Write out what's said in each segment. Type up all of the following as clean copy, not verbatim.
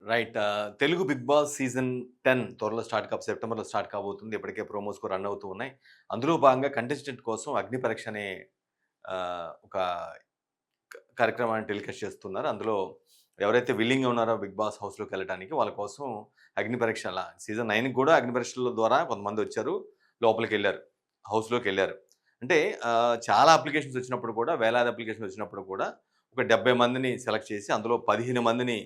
Right. Telugu 'Bigg Boss' season 10 త్వరలో సెప్టెంబర్‌లో start కాబోతుంది. ఇప్పటికే ప్రోమోస్ కూడా రన్ అవుతూ ఉన్నాయి. అందులో భాగంగా కంటెస్టెంట్ కోసం అగ్ని పరీక్ష అనే ఒక కార్యక్రమాన్ని టెలికాస్ట్ చేస్తున్నారు. అందులో ఎవరైతే విల్లింగ్‌గా ఉన్నారో 'బిగ్ బాస్' హౌస్‌లోకెళ్ళటానికి వాళ్ళ కోసం అగ్ని పరీక్ష అలా సీజన్ 9కి కూడా అగ్ని పరీక్షల ద్వారా కొంతమందొచ్చారు. లోపలికెళ్లారు. హౌస్‌లోకెళ్లారు. అంటే చాలా అప్లికేషన్స్ వచ్చినప్పుడు కూడా వేలాది అప్లికేషన్స్ వచ్చినప్పుడు కూడా ఒక 70 మందిని సెలెక్ట్ చేసి అందులో 15 మందిని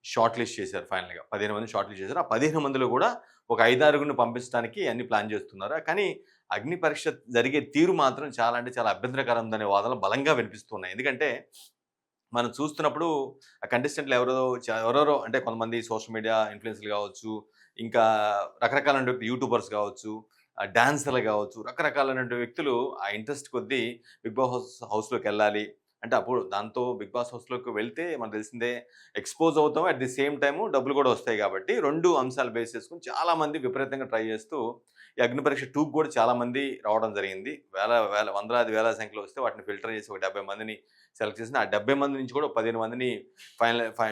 షార్ట్ లిస్ట్ చేశారు ఫైనల్‌గా. 15 మందిని షార్ట్ లిస్ట్ చేశారు. ఆ 15 మందిలో గూడా ఒక 5, 6గురిని పంపించడానికి అన్ని ప్లాన్ జేస్తున్నారు. కానీ అగ్ని పరీక్ష జరిగే తీరు మాత్రం చాలా అంటే చాలా అభ్యంతరకరం ఉందనే వాదనలు బలంగా వినిపిస్తున్నాయి. ఎందుకంటే మనం చూస్తున్నప్పుడు ఆ కంటెస్టెంట్‌లు ఎవరెవరో అంటే కొంతమంది సోషల్ మీడియా ఇన్‌ఫ్లుయెన్సర్‌లు గావచ్చు, ఇంకా రకరకాలైనటువంటి యూట్యూబర్స్ గావచ్చు, డాన్సర్‌లు గావచ్చు, రకరకాలైనటువంటి వ్యక్తులు ఆ ఇంట్రెస్ట్ కొద్దీ బిగ్ బాస్ హౌస్‌లోకెళ్ళాలి. అంటే అప్పుడు దాంతో బిగ్ బాస్ హౌస్‌లోకి వెళ్తే మనకు తెలిసిందే ఎక్స్‌పోజ్ అవుతాం. అట్ ది సేమ్ టైము డబ్బులు గూడా వస్తాయి గాబట్టి 2 అంశాలు బేస్ చేసుకొని చాలామంది విపరీతంగా ట్రై జేస్తూ ఈ అగ్ని పరీక్ష 2కి గూడా చాలామంది రావడం జరిగింది. వందలాది వేల సంఖ్యలో వస్తే వాటిని ఫిల్టర్ చేసి ఒక 70 మందిని సెలెక్ట్ చేసింది. ఆ 70 మంది నుంచి కూడా ఒక 15 మందిని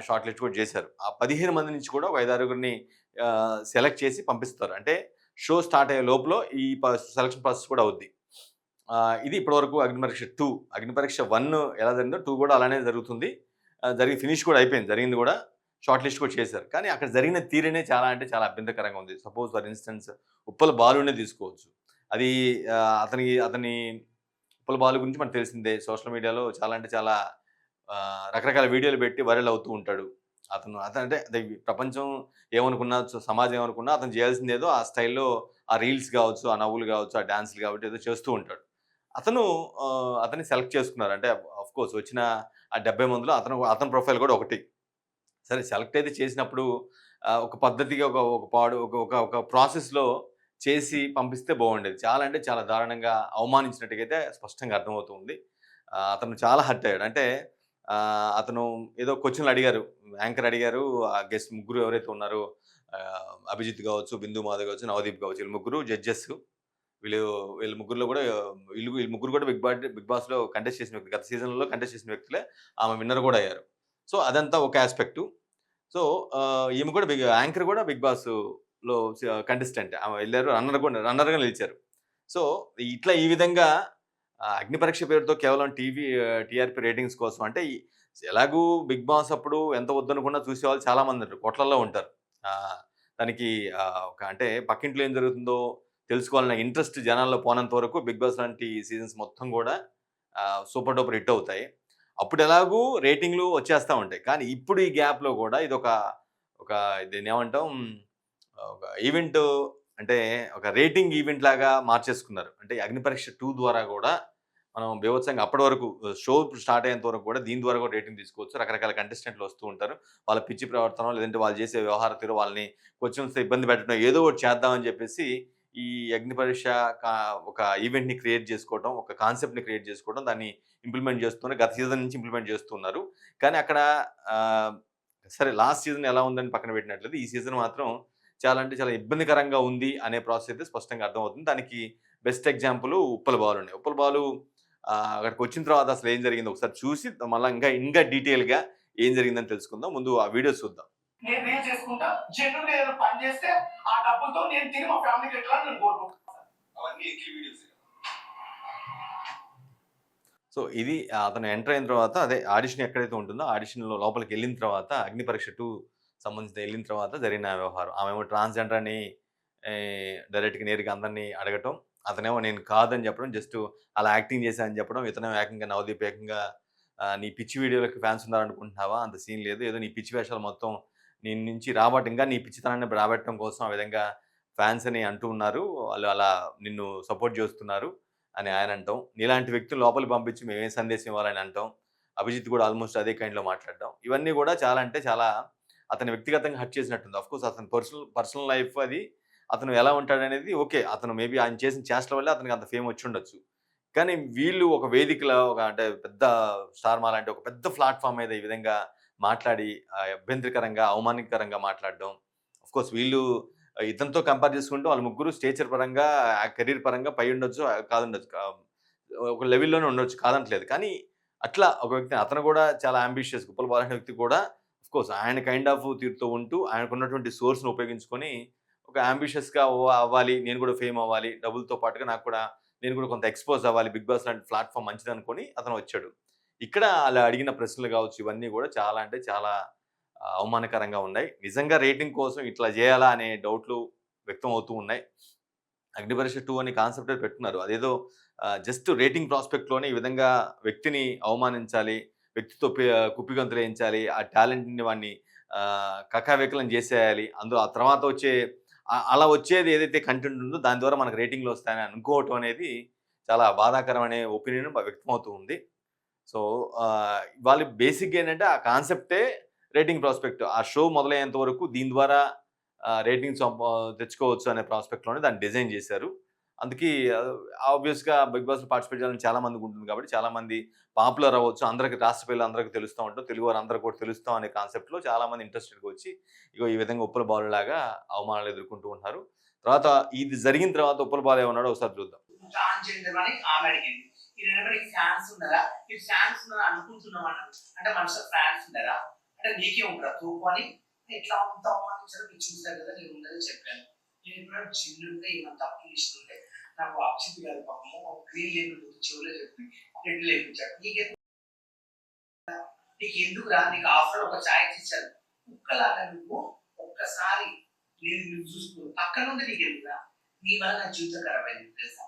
షార్ట్ లిస్ట్ కూడా చేశారు. ఆ 15 మంది నుంచి కూడా ఒక 5, 6గురిని సెలెక్ట్ చేసి పంపిస్తారు. అంటే షో స్టార్ట్ అయ్యే లోపల ఈ సెలక్షన్ ప్రాసెస్ కూడా అవుద్ది. ఇది ఇప్పటివరకు అగ్నిపరీక్ష 2. అగ్నిపరీక్ష 1 ఎలా జరిగిందో 2 కూడా అలానే జరుగుతుంది. జరిగి ఫినిష్ కూడా అయిపోయింది. జరిగింది కూడా షార్ట్ లిస్ట్ కూడా చేశారు. కానీ అక్కడ జరిగిన తీరునే చాలా అంటే చాలా అభ్యంతరకరంగా ఉంది. సపోజ్ ఫర్ ఇన్‌స్టెన్స్ ఉప్పల్ బాలునే తీసుకోవచ్చు. అది అతని ఉప్పల్ బాలు గురించి మనకు తెలిసిందే. సోషల్ మీడియాలో చాలా అంటే చాలా రకరకాల వీడియోలు పెట్టి వైరల్ అవుతూ ఉంటాడు. అతను అంటే అది ప్రపంచం ఏమనుకున్నా, సమాజం ఏమనుకున్నా అతను చేయాల్సిందేదో ఆ స్టైల్‌లో ఆ రీల్స్ గావచ్చు, ఆ నవ్వులు గావచ్చు, ఆ డాన్స్‌లు గావచ్చు ఏదో చేస్తూ ఉంటాడు. అతను అతన్ని సెలెక్ట్ చేసుకున్నారు. అంటే ఆఫ్‌కోర్స్ వచ్చిన ఆ 70 మందిలో అతని ప్రొఫైల్ కూడా ఒకటి. సరే సెలెక్ట్ అయితే చేసినప్పుడు ఒక పద్ధతిగా ఒక ఒక పాడు ఒక ఒక ఒక ప్రాసెస్‌లో చేసి పంపిస్తే బాగుండేది. చాలా అంటే చాలా దారుణంగా అవమానించినట్టుగా అయితే స్పష్టంగా అర్థమవుతుంది. అతను చాలా హర్ట్ అయ్యాడు. అంటే అతను ఏదో క్వెషన్‌లు అడిగారు. యాంకర్ అడిగారు. ఆ గెస్ట్ ముగ్గురు ఎవరైతే ఉన్నారో అభిజిత్ కావచ్చు, బిందు మాధవ్ కావచ్చు, నవదీప్ కావచ్చు వీళ్ళు ముగ్గురు జడ్జెస్. వీళ్ళు వీళ్ళ ముగ్గురిలో కూడా వీళ్ళు ముగ్గురు కూడా బిగ్ బాస్‌లో కంటెస్ట్ చేసిన వ్యక్తులు. గత సీజన్‌లో కంటెస్ట్ చేసిన వ్యక్తులే. ఆమె విన్నర్ కూడా అయ్యారు. సో, అదంతా ఒక యాస్పెక్టు. సో, ఈమె కూడా యాంకర్ కూడా 'బిగ్ బాస్‌లో' కంటెస్టెంటే. ఆమె వెళ్లారు. రన్నర్‌గా నిలిచారు. సో, ఈ విధంగా అగ్ని పరీక్ష పేరుతో కేవలం టీఆర్‌పీ రేటింగ్స్ కోసం అంటే ఎలాగూ 'బిగ్ బాస్' అప్పుడు ఎంత వద్దనుకున్నా చూసేవాళ్ళు చాలా మందుంటారు. కోట్లల్లో ఉంటారు. ఆహ్, దానికి ఒక అంటే పక్కింట్లో ఏం జరుగుతుందో తెలుసుకోవాలన్న ఇంట్రెస్ట్ జనాల్లో పోనంత వరకు 'బిగ్ బాస్' లాంటి సీజన్స్ మొత్తం గూడా సూపర్ డూపర్ హిట్ అవుతాయి. అప్పుడెలాగూ రేటింగ్‌లు వచ్చేస్తా ఉంటాయి. కానీ ఇప్పుడు ఈ గ్యాప్‌లో గూడా ఒక దీన్నేమంటాం ఒక ఈవెంటు అంటే ఒక రేటింగ్ ఈవెంట్ లాగా మార్చేసుకున్నారు. అంటే 'అగ్నిపరీక్ష 2' ద్వారా గూడా మనం బీభత్సంగా అప్పటి వరకు షో స్టార్ట్ అయ్యేంత వరకు కూడా దీని ద్వారా కూడా రేటింగ్ తీసుకోవచ్చు. రకరకాల కంటెస్టెంట్‌లు వస్తూ ఉంటారు. వాళ్ళ పిచ్చి ప్రవర్తనో లేదంటే వాళ్ళు చేసే వ్యవహార తీరో వాళ్ళని క్వెషన్స్‌తో ఇబ్బంది పెట్టడం ఏదో ఒకటి చేద్దాం అని చెప్పేసి ఈ అగ్ని పరీక్ష కా ఒక ఈవెంట్‌ని క్రియేట్ చేసుకోవటం, ఒక కాన్సెప్ట్‌ని క్రియేట్ చేసుకోవడం, దాన్ని ఇంప్లిమెంట్ చేస్తున్నారు. గత సీజన్ నుంచి ఇంప్లిమెంట్ చేస్తున్నారు. కానీ అక్కడ ఆహ్, సరే లాస్ట్ సీజన్ ఎలా ఉందని పక్కన పెట్టినట్లయితే ఈ సీజన్ మాత్రం చాలా అంటే చాలా ఇబ్బందికరంగా ఉంది అనే ప్రాసెస్ అయితే స్పష్టంగా అర్థమవుతుంది. దానికి బెస్ట్ ఎగ్జాంపుల్ ఉప్పల్ బాలునే. ఉప్పల్ బాలు అక్కడికొచ్చిన తర్వాత అసలు ఏం జరిగిందో ఒకసారి చూసి మళ్ళా ఇంకా డీటెయిల్‌గా ఏం జరిగిందని తెలుసుకుందాం. ముందు ఆ వీడియోస్ చూద్దాం. నేను చేసుకుంటా. జెన్యూన్‌గా ఏదైనా పని చేస్తే ఆ డబ్బులతో నేను తిని మా ఫ్యామిలీకి పెట్టాలని నేను కోరుకుంటున్నాను. అవన్నీ ఎక్కి వీడియోసే. సో, ఇది అతను ఎంటర్ అయిన తర్వాత అదే ఆడిషన్ ఎక్కడైతే ఉంటుందో ఆడిషన్‌లో లోపలికెళ్ళిన తర్వాత 'అగ్ని పరీక్ష 2' సంబంధించి ఎళ్ళిన తర్వాత జరిగిన వ్యవహారం. ఆమేమో ట్రాన్స్‌జెండర్ అని డైరెక్ట్‌గా నేరుగా అందరిని అడగటం. అతనేమో నేను కాదని చెప్పడం. జస్ట్ అలా యాక్టింగ్ చేశా అని చెప్పడం. ఇతనేమో ఏకంగా నవదీప్ ఏకంగా నీ పిచ్చి వీడియోలకి ఫ్యాన్స్ ఉన్నారనుకుంటున్నావా? అంత సీన్ లేదు. ఏదో నీ పిచ్చి వేషాలు మొత్తం నీ నుంచి ఇంకా నీ పిచ్చితనాన్ని రాబట్టడం కోసం ఆ విధంగా ఫ్యాన్స్ అని అంటూ ఉన్నారు. వాళ్ళు అలా నిన్ను సపోర్ట్ చేస్తున్నారు. అని ఆయన అంటాం. నీలాంటి వ్యక్తులు లోపలికి పంపించి మేమేం సందేశం ఇవ్వాలని అంటాం. అభిజిత్ కూడా ఆల్‌మోస్ట్ అదే కైండ్‌లో మాట్లాడడం. ఇవన్నీ గూడా చాలా అంటే చాలా అతన్ని వ్యక్తిగతంగా హర్ట్ చేసినట్టుంది. ఆఫ్‌కోర్స్ అతని పర్సనల్ లైఫ్ అది. అతను ఎలా ఉంటాడనేది ఓకే. అతను మేబీ ఆయన చేసిన చేష్టల వల్లే అతనికి అంత ఫేమ్ వచ్చుండొచ్చు. కానీ వీళ్ళు ఒక వేదికలో అంటే పెద్ద స్టార్ మాలాంటి ఒక పెద్ద ప్లాట్‌ఫార్మ్ మీద ఈ విధంగా మాట్లాడి అభ్యంతరకరంగా, అవమానకరంగా మాట్లాడడం. ఆఫ్‌కోర్స్ వీళ్ళు ఇతనితో కంపేర్ చేసుకుంటే వాళ్ళు ముగ్గురు స్టేచర్ పరంగా, కెరీర్ పరంగా పై ఉండొచ్చు, కాదుండొచ్చు. ఒక లెవెల్‌లోనే ఉండొచ్చు కాదనట్లేదు. కానీ అట్లా ఒక వ్యక్తి అతను కూడా చాలా యాంబిషియస్ 'ఉప్పల్ బాలు' అనే వ్యక్తి కూడా ఆఫ్‌కోర్స్ ఆయన కైండ్ ఆఫ్ తీరుతో ఉంటూ ఆయనకున్నటువంటి సోర్స్‌ని ఉపయోగించుకొని ఒక యాంబిషియస్‌గా అవ్వాలి. నేను కూడా ఫేమ్ అవ్వాలి. డబ్బులతో పాటుగా నాకు కూడా నేను కూడా కొంత ఎక్స్‌పోజ్ అవ్వాలి. 'బిగ్ బాస్' లాంటి ప్లాట్‌ఫార్మ్ మంచిదనుకోని అతను వచ్చాడు. ఇక్కడ ఆళ్ళు అడిగిన ప్రశ్నలు కావచ్చు, ఇవన్నీ కూడా చాలా అంటే చాలా అవమానకరంగా ఉన్నాయి. నిజంగా రేటింగ్ కోసం ఇట్లా చేయాలా అనే డౌట్‌లు వ్యక్తం అవుతూ ఉన్నాయి. 'అగ్నిపరీక్ష 2' అనే కాన్సెప్టే పెట్టుకున్నారు. అదేదో జస్ట్ రేటింగ్ ప్రాస్పెక్ట్‌లోనే ఈ విధంగా వ్యక్తిని అవమానించాలి, వ్యక్తితో కుప్పిగంతులేయించాలి, ఆ టాలెంట్‌ని వాడిని కకావికలం చేసేయాలి. అందులో ఆ తర్వాత వచ్చే అలా వచ్చేది ఏదైతే కంటెంట్ ఉందో దాని ద్వారా మనకు రేటింగ్‌లు వస్తాయని అనుకోవటం అనేది చాలా బాధాకరం అనే ఒపీనియన్ వ్యక్తమవుతూ ఉంది. సో, వాళ్ళు బేసిక్‌గా ఏంటంటే ఆ కాన్సెప్టే రేటింగ్ ప్రాస్పెక్ట్. ఆ షో మొదలయ్యేంత వరకు దీని ద్వారా రేటింగ్స్ తెచ్చుకోవచ్చు అనే ప్రాస్పెక్ట్‌లోనే దాన్ని డిజైన్ చేశారు. అందుకే ఆబ్వియస్‌గా 'బిగ్ బాస్‌లో' పార్టిసిపేట్ చేయాలని చాలా మందికుంటుంది కాబట్టి చాలామంది పాపులర్ అవ్వచ్చు. అందరికి రాష్ట్ర ప్రజలందరికి తెలుస్తా ఉంటాం. తెలుగు వారందరికి కూడా తెలుస్తాం అనే కాన్సెప్ట్‌లో చాలామంది ఇంట్రెస్టెడ్‌గా వచ్చి ఇగో ఈ విధంగా ఉప్పల బాలులాగా అవమానాలు ఎదుర్కొంటూ ఉంటున్నారు. తర్వాత ఇది జరిగిన తర్వాత ఉప్పల బాలు ఏమన్నాడో ఒకసారి చూద్దాం. ట్రాన్స్‌జెండర్ అని ఆమె అడిగింది. ఈయనేమో నీకు ఫ్యాన్స్ ఉన్నారా? నీకు ఫ్యాన్స్ ఉన్నారని అనుకుంటున్నాం అన్నాడు. అంటే మనసులో ఫ్యాన్స్ ఉన్నారా? అంటే నీకే ఉంటారా తోపు అని ఇట్లా అంత అవమానించారో మీరు చూసారు కదా నేను ఉన్నది చెప్పాను. నేను ఎప్పుడైనా చిన్నుంటే ఈమె తప్పు చేస్తుంటే నాకు అప్సిద్ధి కాదు పాపము గ్రీన్ లేబుల్ చెవులో చెప్పి రెడ్ లేపించాడు. నీకెందుకురా నీకు ఆఫర్ ఒక ఛాయిస్ ఇచ్చారు. కుక్కలాగా నువ్వు ఒక్కసారి నేను నువ్వు చూసుకో పక్కన ఉంది నీకెందుకురా? నీ వల్ల నా జీవితం ఖరాబ్ అయింది తెలుసా?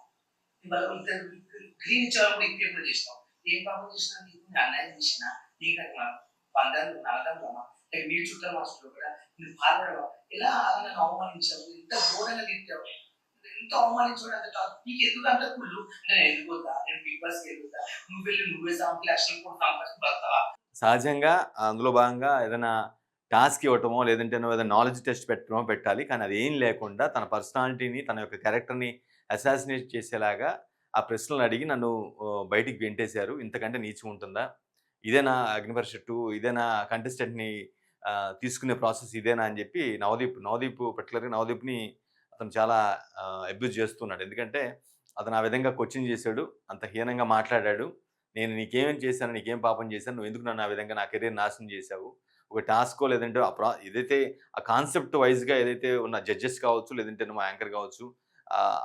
గ్రీన్ ఇచ్చేవాళ్ళు కూడా ఇంకేం చేసినావు ఏం పాపం చేసినా నీకు అన్యాయం చేసినా నీకు బంధాలు నలగమ్మా మీరు చుట్టాల మాస్టర్లో కూడా నువ్వు బాధపడవా ఇలా అలా నన్ను అవమానించావు ఎంత ఘోరంగా తిట్టావు ఎంత అవమానించాడు అంత నీకు ఎందుకు అంత కుళ్ళు నేను ఎందుకు వద్దా నేను బిగ్ బాస్ ఎదుగుతా నువ్వు వెళ్ళి నువ్వే 7,00,000 కోట్లు సంపాదించి బతావా. సహజంగా అందులో భాగంగా ఏదైనా టాస్క్ ఇవ్వటమో, లేదంటే నువ్వు ఏదైనా నాలెడ్జ్ టెస్ట్ పెట్టడమో పెట్టాలి. కానీ అదేం లేకుండా తన పర్సనాలిటీని, తన యొక్క క్యారెక్టర్‌ని అసాసినేట్ చేసేలాగా ఆ ప్రశ్నలు అడిగి నన్ను బయటికి గెంటేశారు. ఇంతకంటే నీచం ఉంటుందా? ఇదేనా అగ్నిపరీక్ష 2 ఇదేనా కంటెస్టెంట్‌ని తీసుకునే ప్రాసెస్ ఇదేనా అని చెప్పి నవదీప్ పర్టిక్యులర్‌గా నవదీప్‌ని అతను చాలా అబ్యూజ్ చేస్తున్నాడు. ఎందుకంటే అతను ఆ విధంగా క్వెషన్ చేసాడు. అంత హీనంగా మాట్లాడాడు. నేను నీకేమేం చేశాను? నీకేం పాపం చేశాను? నువ్వెందుకు నన్ను ఆ విధంగా నా కెరీర్ నాశనం చేశావు? ఒక టాస్కో లేదంటే ఏదైతే ఆ కాన్సెప్ట్ వైస్‌గా ఏదైతే ఉన్న జడ్జెస్ కావచ్చు, లేదంటే మా యాంకర్ కావచ్చు,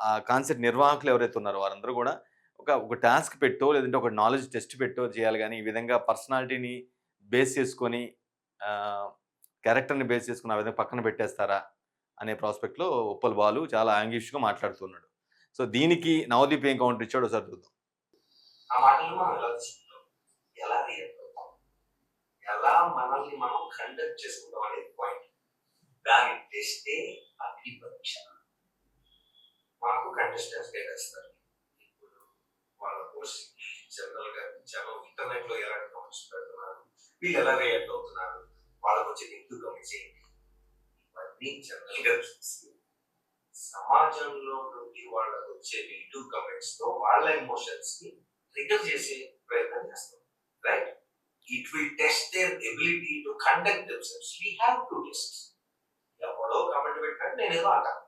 ఆ కాన్సెప్ట్ నిర్వాహకులు ఎవరైతే ఉన్నారో వారందరూ గూడా ఒక టాస్క్ పెట్టో, లేదంటే ఒక నాలెడ్జ్ టెస్ట్ పెట్టో చేయాలి గానీ, ఈ విధంగా పర్సనాలిటీని బేస్ చేసుకొని క్యారెక్టర్‌ని బేస్ చేసుకొని ఆ విధంగా పక్కన పెట్టేస్తారా? అనే ప్రాస్పెక్ట్‌లో ఉప్పల్ బాలు చాలా యాంగిష్‌గా మాట్లాడుతున్నాడు. సో, దీనికి నవదీప్ ఏం కౌంటర్ ఇచ్చాడో ఒకసారి చూద్దాం. ఆ మాటలు మనం ఎలా తీసుకుంటాం ఎలా రియాక్ట్ అవుతాం ఎలా మనల్ని మనం కండక్ట్ చేసుకుంటాం అనేది పాయింట్. దాన్ని టెస్టే అగ్ని పరీక్ష. మాకు కంటెస్టెంట్స్ వేస్తారు ఇప్పుడు వాళ్ళ పోస్ట్ జనరల్ గా జనం ఇంటర్నెట్ లో ఎలాంటి కామెంట్స్ పెడుతున్నారు వీళ్ళు ఎలా రియాక్ట్ అవుతున్నారు వాళ్ళకి వచ్చే ఎందుకు గమనించేయండి ఇవన్నీ జనరల్ గా చూసి సమాజంలో నుండి వాళ్ళకి వచ్చే నెగిటివ్ కమెంట్స్ తో వాళ్ళ ఎమోషన్స్ ని ట్రిగర్ చేసే ప్రయత్నం చేస్తాం right. It will test there ability to conduct themselves. We have to test. ఎవడో కామెంట్ పెట్టాడు నేను ఏదో అంటాను.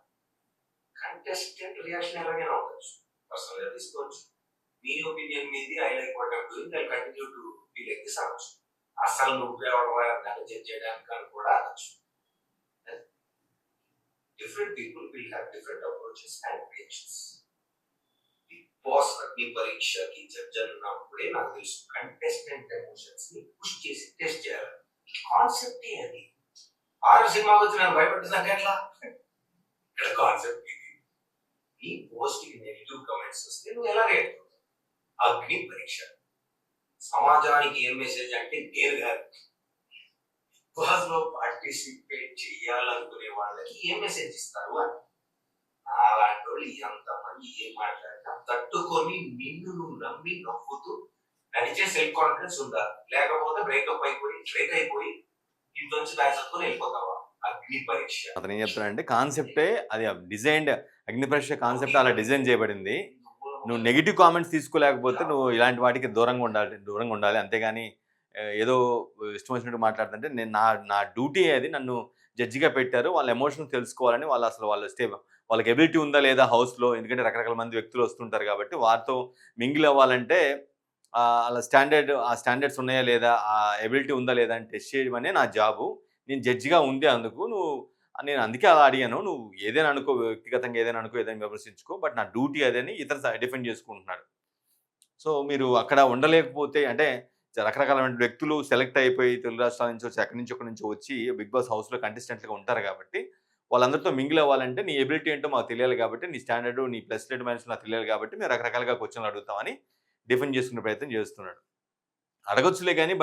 కంటెస్టెంట్ రియాక్షన్ ఎలాగైనా ఉండొచ్చు, పర్సనల్ గా తీసుకోవచ్చు. మీ ఒపీనియన్ మీది I like what I'm doing I continue to be like this అనొచ్చు. అసలు నువ్వే ఎవడని జడ్జ్ చేయడానికి అని కూడా అనొచ్చు. Different people will have different approaches and reactions. Bigg Boss అగ్ని పరీక్షకి జడ్జ్ అన్నప్పుడే నాకు తెలుసు కంటెస్టెంట్ ఎమోషన్స్ ని పుష్ చేసి టెస్ట్ చేయాలి. కాన్సెప్టే అది. ఆరు సినిమా వచ్చి నేను భయపడుతున్నాను ఎట్లా ఇక్కడ కాన్సెప్ట్ ఇది. ఈ పోస్ట్ కి నెగిటివ్ కమెంట్స్ వస్తే నువ్వు ఎలా రియాక్ట్ అవుతావు? అగ్ని పరీక్ష సమాజానికి ఏం మెసేజ్ అంటే నేను కాదు బాస్ లో పార్టిసిపేట్ చేయాలనుకునే వాళ్ళకి ఏ మెసేజ్ ఇస్తారు అని. అలాంటి వాళ్ళు ఎంతమంది ఏం మాట్లాడినా తట్టుకొని నిన్ను నువ్వు నమ్మి నవ్వుతూ నడిచే సెల్ఫ్ కాన్ఫిడెన్స్ ఉందా? లేకపోతే బ్రేక్ అయిపోయి ఇంట్లోంచి దాచుకొని వెళ్ళిపోతావా? అగ్ని పరీక్ష అతను ఏం చెప్తాడంటే కాన్సెప్టే అది డిజైన్డ్ అగ్ని పరీక్ష కాన్సెప్ట్ అలా డిజైన్ చేయబడింది. నువ్వు నెగెటివ్ కామెంట్స్ తీసుకోలేకపోతే నువ్వు ఇలాంటి వాటికి దూరంగా ఉండాలి. అంతేగాని ఏదో ఇష్టం వచ్చినట్టు మాట్లాడుతుంటే నేను నా డ్యూటీ అది. నన్ను జడ్జిగా పెట్టారు. వాళ్ళ ఎమోషన్స్ తెలుసుకోవాలని వాళ్ళకి ఎబిలిటీ ఉందా లేదా హౌస్‌లో, ఎందుకంటే రకరకాల మంది వ్యక్తులు వస్తుంటారు కాబట్టి వారితో మింగిల్ అవ్వాలంటే అలా ఆ స్టాండర్డ్స్ ఉన్నాయా లేదా? ఆ ఎబిలిటీ ఉందా లేదా అని టెస్ట్ చేయడమనే నా జాబు. నేను జడ్జిగా ఉంది అందుకు. నేను అందుకే అలా అడిగాను. నువ్వు ఏదైనా అనుకో, వ్యక్తిగతంగా ఏదైనా అనుకో, ఏదైనా విమర్శించుకో. బట్ నా డ్యూటీ అదని ఇతను డిఫెండ్ చేసుకుంటున్నాడు. సో, మీరు అక్కడ ఉండలేకపోతే అంటే రకరకాలమైన వ్యక్తులు సెలెక్ట్ అయిపోయి తెలుగు రాష్ట్రాల నుంచి వచ్చి ఎక్కడి నుంచో, ఎక్కడి నుంచో వచ్చి 'బిగ్ బాస్' హౌస్‌లో కంటెస్టెంట్‌లుగా ఉంటారు కాబట్టి, వాళ్ళందరితో మింగిల్ అవ్వాలంటే నీ ఎబిలిటీ ఏంటో మాకు తెలియాలి కాబట్టి, నీ స్టాండర్డ్, నీ ప్లస్ రేట్ మైనస్ నాకు తెలియాలి కాబట్టి, మేము రకరకాలుగా క్వెషన్‌లు అడుగుతామని డిఫెండ్ చేసుకునే ప్రయత్నం చేస్తున్నాడు. అడగొచ్చులే గాని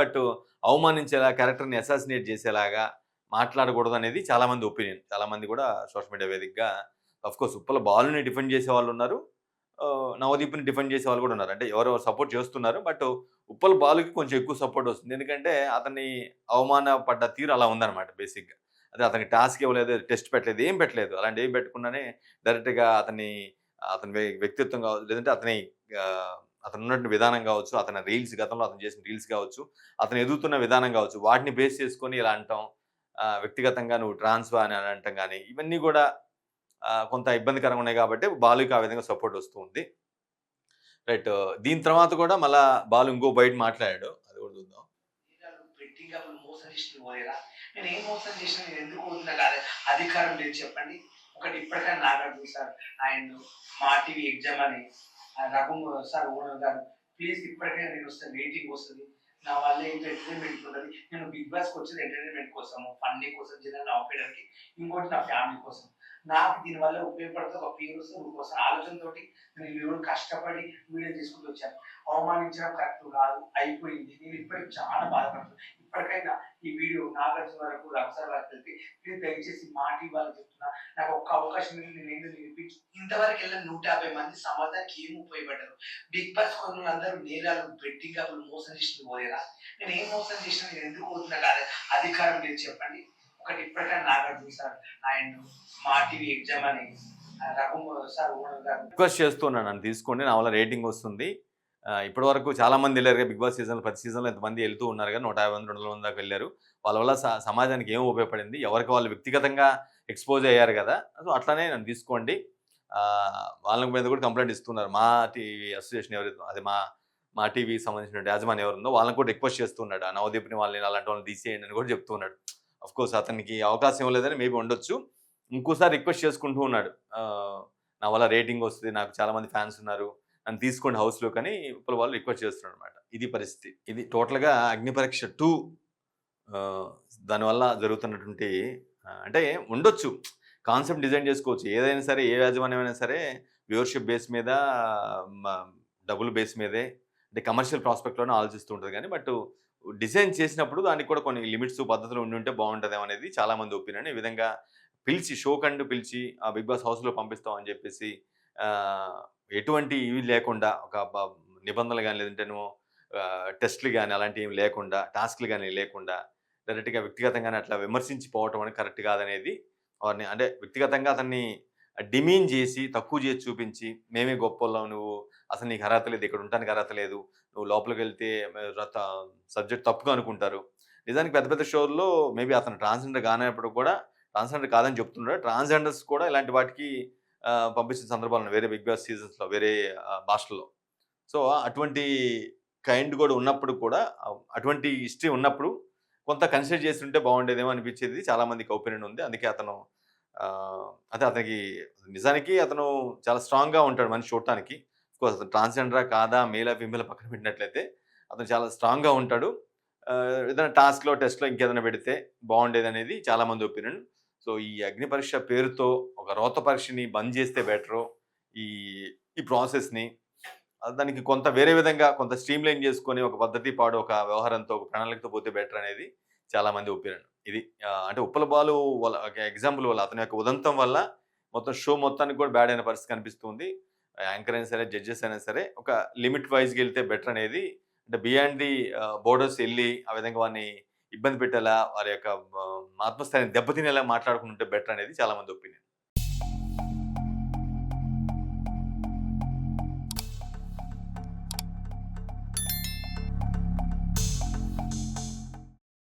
అవమానించేలా, క్యారెక్టర్‌ని అసాసినేట్ చేసేలాగా మాట్లాడకూడదనేది చాలామంది ఒపీనియన్. చాలామంది కూడా సోషల్ మీడియా వేదికగా ఆఫ్‌కోర్స్ ఉప్పల బాలుని డిఫెండ్ చేసేవాళ్ళున్నారు. నవదీప్‌ని డిఫెండ్ చేసేవాళ్ళు కూడా ఉన్నారు. అంటే ఎవరెవరు సపోర్ట్ చేస్తున్నారు. ఉప్పల్ బాలుకి కొంచెం ఎక్కువ సపోర్ట్ వస్తుంది. ఎందుకంటే అతన్ని అవమానపడ్డ తీరు అలా ఉందన్నమాట బేసిక్‌గా. అదే అతనికి టాస్క్ ఇవ్వలేదు, టెస్ట్ పెట్టలేదు, ఏం పెట్టలేదు. అలాంటివి ఏం పెట్టకుండానే డైరెక్ట్‌గా అతని వ్యక్తిత్వం కావచ్చు, లేదంటే అతను ఉన్నటువంటి విధానం కావచ్చు, గతంలో అతను చేసిన రీల్స్ కావచ్చు, అతను ఎదుగుతున్న విధానం కావచ్చు, వాటిని బేస్ చేసుకొని ఇలా అంటాం. వ్యక్తిగతంగా నువ్వు ట్రాన్స్‌వా అని అనటం గాని, ఇవన్నీ కూడా కొంత ఇబ్బందికరంగా ఉన్నాయి కాబట్టి బాలుకి ఆ విధంగా సపోర్ట్ వస్తూ ఉంది. రైట్. దీని తర్వాత కూడా మళ్ళా బాలు ఇంకో బయట మాట్లాడాడు. అది కూడా చూద్దాం. బెట్టింగ్ యాప్‌లు మోసం చేసింది పోలేరా? నేనేం మోసం చేసినా, నేనెందుకు పోతున్నా కాదు, అధికారం లేదు చెప్పండి. ఒకటి ఇప్పటికైనా నాగార్జున సార్ అండ్ మా టీవీ ఎగ్జామ్ అని రఘు సార్ ఓనర్ గారు, ప్లీజ్ ఇప్పటికైనా నేనొస్తే రేటింగ్ వస్తది. నా వల్ల ఏంటో ఎంటర్‌టైన్‌మెంట్ ఉంటది. నేను 'బిగ్ బాస్‌కి' వచ్చేది ఎంటర్‌టైన్‌మెంట్ కోసము, ఫన్నీ కోసం, జనాల్ని నవ్విపియడానికి. ఇంకోటి నా ఫ్యామిలీ కోసం. నాకు దీనివల్ల ఉపయోగపడుతది, ఒక పేరొస్తది, ఇంకోసం ఆలోచనతోటి నేను ఈ రోజు కష్టపడి వీడియో చేసుకుంటూ వచ్చాను. అవమానించడం కరెక్ట్ కాదు. అయిపోయింది. నేను ఇప్పటికి చాలా బాధపడుతున్నా. ఇప్పటికైనా ఈ వీడియో నాగార్జున వరకు, రఘు వరకు వెళ్తే ప్లీజ్ దయచేసి మా టీవీ వాళ్ళకి చెప్తున్నా. నాకు ఒక్క అవకాశం ఇవ్వండి. నేనేందో నిరూపించి ఇంతవరకెళ్ళిన 150 మంది సమాజానికి ఏం ఉపయోగపడ్డారు? బిగ్ బాస్ కొన్నోళ్ళందరూ నేరాలు, బెట్టింగ్ యాప్‌లు మోసం చేసింది పోలేరా? నేనేం మోసం చేసినా, నేనెందుకు పోతున్నా కాదు, అధికారం లేదు చెప్పండి. ఒకటి ఇప్పటికైనా నాగార్జున సార్ అండ్ మా టీవీ ఎగ్జామ్ అని రఘు సార్ ఓనర్ గారు రిక్వెస్ట్ చేస్తున్నాను, నన్ను తీసుకోండి. నా వల్ల రేటింగ్ వస్తుంది. ఇప్పటివరకు చాలామంది ఎళ్లారుగా బిగ్ బాస్ సీజన్‌లో, ప్రతి సీజన్‌లో ఇంతమంది ఎళ్తూ ఉన్నారుగా. 150 మంది, 200 మంది దాకా వెళ్లారు. వాళ్ళ వల్ల సమాజానికి ఏం ఉపయోగపడింది? ఎవరికి వాళ్ళు వ్యక్తిగతంగా ఎక్స్‌పోజ్ అయ్యారు గదా! సో, అట్లనే నన్ను తీసుకోండి. వాళ్ళ మీద కూడా కంప్లెయింట్ ఇస్తున్నారు. మా టీవీ అసోసియేషన్ ఎవరైతే అదే మా టీవీకి సంబంధించిన యాజమాన్యం ఎవరుందో వాళ్ళని కూడా రిక్వెస్ట్ చేస్తున్నాడు. ఆ నవదీప్‌ని వాళ్ళని అలాంటి వాళ్ళని తీసేయండి అని కూడా చెప్తూ ఉన్నాడు. ఆఫ్‌కోర్స్ అతనికి అవకాశం ఇవ్వలేదని మేబీ ఉండొచ్చు. ఇంకోసారి రిక్వెస్ట్ చేసుకుంటూ ఉన్నాడు. నా వల్ల రేటింగ్ వస్తది. నాకు చాలా మంది ఫ్యాన్స్ ఉన్నారు. నన్ను తీసుకోండి హౌస్‌లోకని ఉప్పల్ వాళ్ళు రిక్వెస్ట్ చేస్తున్నారనమాట. ఇది పరిస్థితి. ఇది టోటల్‌గా 'అగ్నిపరీక్ష 2' ఆహ్, దానివల్ల జరుగుతున్నటువంటి అంటే ఉండొచ్చు. కాన్సెప్ట్ డిజైన్ చేసుకోవచ్చు. ఏదైనా సరే, ఏ యాజమాన్యమైనా సరే వ్యూవర్‌షిప్ బేస్ మీద, మ డబ్బుల బేస్ మీదే, అంటే కమర్షియల్ ప్రాస్పెక్ట్‌లోనే ఆలోచిస్తూ ఉంటది గానీ, డిజైన్ చేసినప్పుడు దానికి కూడా కొన్ని లిమిట్స్, పద్ధతులు ఉండుంటే బావుంటదేమో అనేది చాలా మంది ఒపీనియన్. ఈ విధంగా పిలిచి ఆ 'బిగ్ బాస్' హౌస్‌లో పంపిస్తాం అని చెప్పేసి ఆహ్, ఎటువంటి ఇవి లేకుండా ఒక నిబంధనలు గాని, లేదంటేనేమో టెస్ట్‌లు గాని అలాంటియేమి లేకుండా, టాస్క్‌లు గాని లేకుండా డైరెక్ట్‌గా వ్యక్తిగతంగానే అట్లా విమర్శించి పోవటం అనేది కరెక్ట్ కాదనేది, అంటే వ్యక్తిగతంగా అతన్ని డిమీన్ చేసి, తక్కువ చేసి చూపించి, మేమే గొప్పోళ్ళం, అసలు నీకు అర్హత లేదు, ఇక్కడ ఉండటానికి అర్హత లేదు, నువ్వు లోపలికెళ్తే సబ్జెక్ట్ తప్పుగా అనుకుంటారు. నిజానికి పెద్ద పెద్ద షోల్లో మేబీ అతను ట్రాన్స్‌జెండర్ కానప్పుడు కూడా ట్రాన్స్‌జెండర్ కాదని చెప్తున్నాడు. ట్రాన్స్‌జెండర్స్ కూడా ఇలాంటి వాటికి పంపించిన సందర్భాలున్నాయి. వేరే 'బిగ్ బాస్' సీజన్స్‌లో వేరే భాషల్లో. సో, అటువంటి కైండ్ కూడా ఉన్నప్పుడు కూడా అటువంటి హిస్టరీ ఉన్నప్పుడు కొంత కన్సిడర్ చేసుంటే బాగుండేదేమో అనిపించేది చాలా మందికి ఒపీనియన్ ఉంది. అందుకే అతనికి నిజానికి అతను చాలా స్ట్రాంగ్‌గా ఉంటాడు మనిషి చూడటానికి. అఫ్‌కోర్స్ అతను ట్రాన్స్‌జెండరా కాదా, మేలా ఫీమేలా పక్కన పెట్టినట్లయితే అతను చాలా స్ట్రాంగ్‌గా ఉంటాడు. ఏదైనా టాస్క్‌లో, టెస్ట్‌లో ఇంకేదైనా పెడితే బాగుండేదనేది చాలా మంది ఒపీనియన్. సో, ఈ అగ్ని పరీక్ష పేరుతో ఒక రోత పరీక్షని బంద్ చేస్తే బెటరు. ఈ ఈ ప్రాసెస్‌ని దానికి కొంత వేరే విధంగా కొంత స్ట్రీమ్‌లైన్ చేసుకొని ఒక పద్ధతి పాడు ఒక వ్యవహారంతో, ఒక ప్రణాళికతో పోతే బెటర్ అనేది చాలా మంది ఒపీనియన్. ఇది అంటే ఉప్పల బాలు వాళ్ళ ఒక ఎగ్జాంపుల్ వల్ల అతని యొక్క ఉదంతం వల్ల మొత్తం షో మొత్తానికి కూడా బ్యాడ్ అయిన పరిస్థితి కనిపిస్తుంది. యాంకర్ అయినా సరే, జడ్జెస్ అయినా సరే ఒక లిమిట్ వైస్‌గా ఎళ్తే బెటర్ అనేది, అంటే బియాండ్ ది బోర్డర్స్ ఎళ్లి ఆ విధంగా వారిని ఇబ్బంది పెట్టేలా, వారి యొక్క ఆత్మస్థైర్యాన్ని దెబ్బతినేలా మాట్లాడకుండా ఉంటే బెటర్ అనేది చాలా మంది ఒపీనియన్.